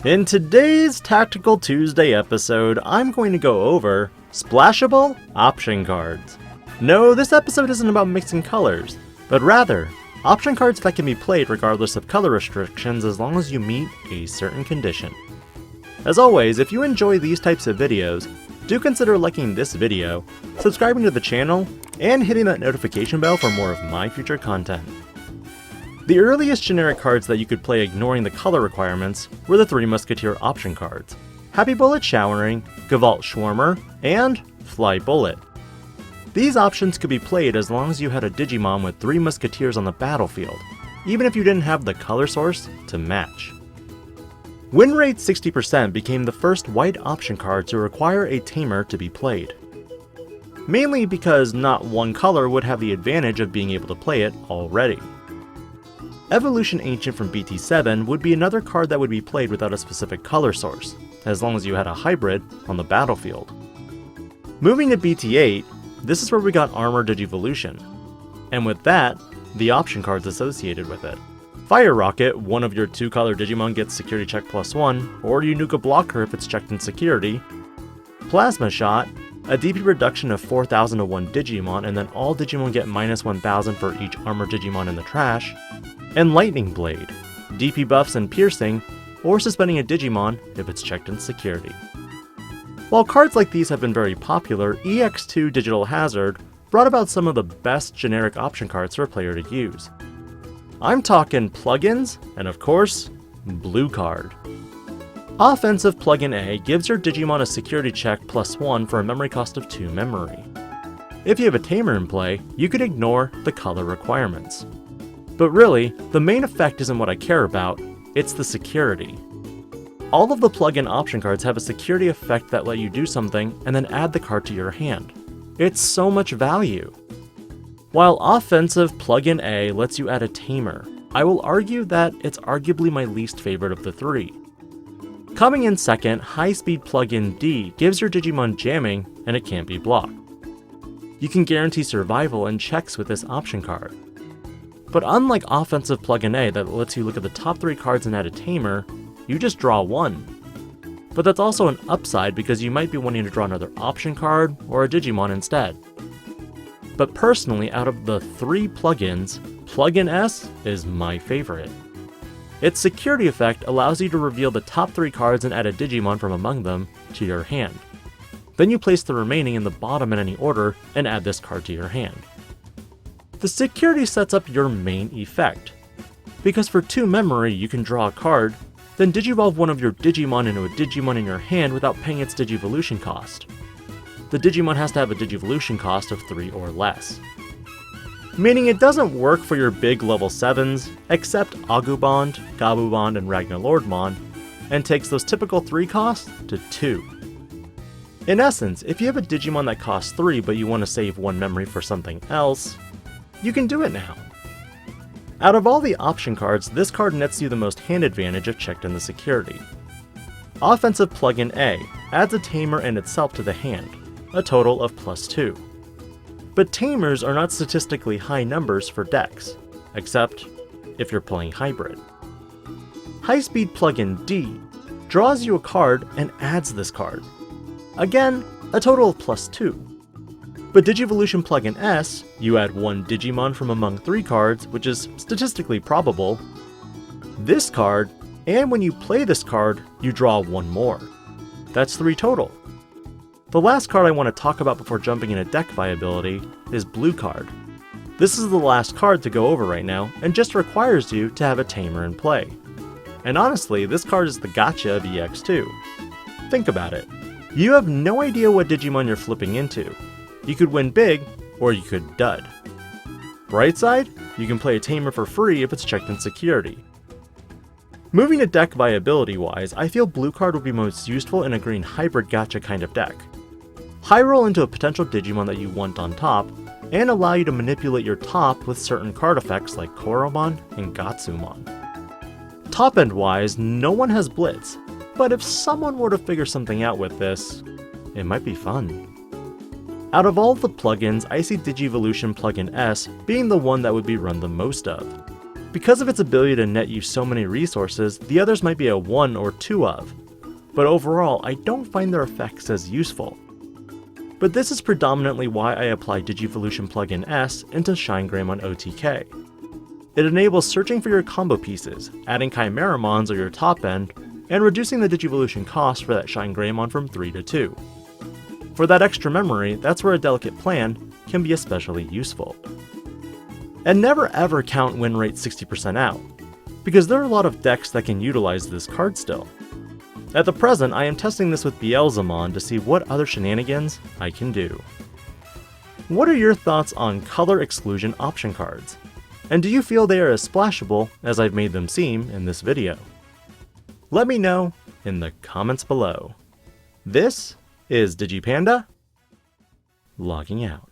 In today's Tactical Tuesday episode, I'm going to go over Splashable option cards. No, this episode isn't about mixing colors, but rather, option cards that can be played regardless of color restrictions as long as you meet a certain condition. As always, if you enjoy these types of videos, do consider liking this video, subscribing to the channel, and hitting that notification bell for more of my future content. The earliest generic cards that you could play ignoring the color requirements were the three Musketeer option cards: Happy Bullet Showering, Gavolt Schwarmer, and Fly Bullet. These options could be played as long as you had a Digimon with three Musketeers on the battlefield, even if you didn't have the color source to match. Win rate 60% became the first white option card to require a tamer to be played. Mainly because not one color would have the advantage of being able to play it already. Evolution Ancient from BT7 would be another card that would be played without a specific color source, as long as you had a hybrid on the battlefield. Moving to BT8, this is where we got Armor Digivolution, and with that, the option cards associated with it. Fire Rocket, one of your two-color Digimon gets security check +1, or you nuke a blocker if it's checked in security. Plasma Shot, a DP reduction of 4,000 to 1 Digimon, and then all Digimon get -1,000 for each Armor Digimon in the trash. And Lightning Blade, DP buffs and piercing, or suspending a Digimon if it's checked in security. While cards like these have been very popular, EX2 Digital Hazard brought about some of the best generic option cards for a player to use. I'm talking plugins, and of course, Blue Card. Offensive Plugin A gives your Digimon a security check +1 for a memory cost of 2 memory. If you have a tamer in play, you could ignore the color requirements. But really, the main effect isn't what I care about, it's the security. All of the plugin option cards have a security effect that let you do something and then add the card to your hand. It's so much value. While offensive plugin A lets you add a tamer, I will argue that it's arguably my least favorite of the three. Coming in second, high-speed plugin D gives your Digimon jamming and it can't be blocked. You can guarantee survival and checks with this option card. But unlike offensive plugin A that lets you look at the top 3 cards and add a tamer, you just draw 1. But that's also an upside because you might be wanting to draw another option card or a Digimon instead. But personally, out of the 3 plugins, Plugin S is my favorite. Its security effect allows you to reveal the top 3 cards and add a Digimon from among them to your hand. Then you place the remaining in the bottom in any order and add this card to your hand. The security sets up your main effect. Because for 2 memory you can draw a card, then digivolve one of your Digimon into a Digimon in your hand without paying its Digivolution cost. The Digimon has to have a Digivolution cost of 3 or less. Meaning it doesn't work for your big level 7s, except Agumon, Gabumon, and Ragnarlordmon, and takes those typical 3 costs to 2. In essence, if you have a Digimon that costs 3 but you want to save 1 memory for something else, you can do it now. Out of all the option cards, this card nets you the most hand advantage if checked in the security. Offensive Plugin A adds a tamer and itself to the hand, a total of +2. But tamers are not statistically high numbers for decks, except if you're playing hybrid. High-speed Plugin D draws you a card and adds this card. Again, a total of +2. But Digivolution Plugin S, you add 1 Digimon from among 3 cards, which is statistically probable, this card, and when you play this card, you draw 1 more. That's 3 total. The last card I want to talk about before jumping into deck viability is Blue Card. This is the last card to go over right now, and just requires you to have a tamer in play. And honestly, this card is the gotcha of EX2. Think about it. You have no idea what Digimon you're flipping into. You could win big, or you could dud. Bright side, you can play a tamer for free if it's checked in security. Moving to deck viability wise, I feel Blue Card would be most useful in a green hybrid gacha kind of deck. High roll into a potential Digimon that you want on top, and allow you to manipulate your top with certain card effects like Koromon and Gatsumon. Top end wise, no one has Blitz, but if someone were to figure something out with this, it might be fun. Out of all the plugins, I see Digivolution Plugin S being the one that would be run the most of. Because of its ability to net you so many resources, the others might be a 1 or 2 of, but overall I don't find their effects as useful. But this is predominantly why I apply Digivolution plugin S into Shinegramon OTK. It enables searching for your combo pieces, adding Chimeramons or your top end, and reducing the Digivolution cost for that Shinegramon from 3 to 2. For that extra memory, that's where a delicate plan can be especially useful. And never ever count win rate 60% out, because there are a lot of decks that can utilize this card still. At the present, I am testing this with Beelzemon to see what other shenanigans I can do. What are your thoughts on color exclusion option cards? And do you feel they are as splashable as I've made them seem in this video? Let me know in the comments below. This is DIGI-PANDA, logging out.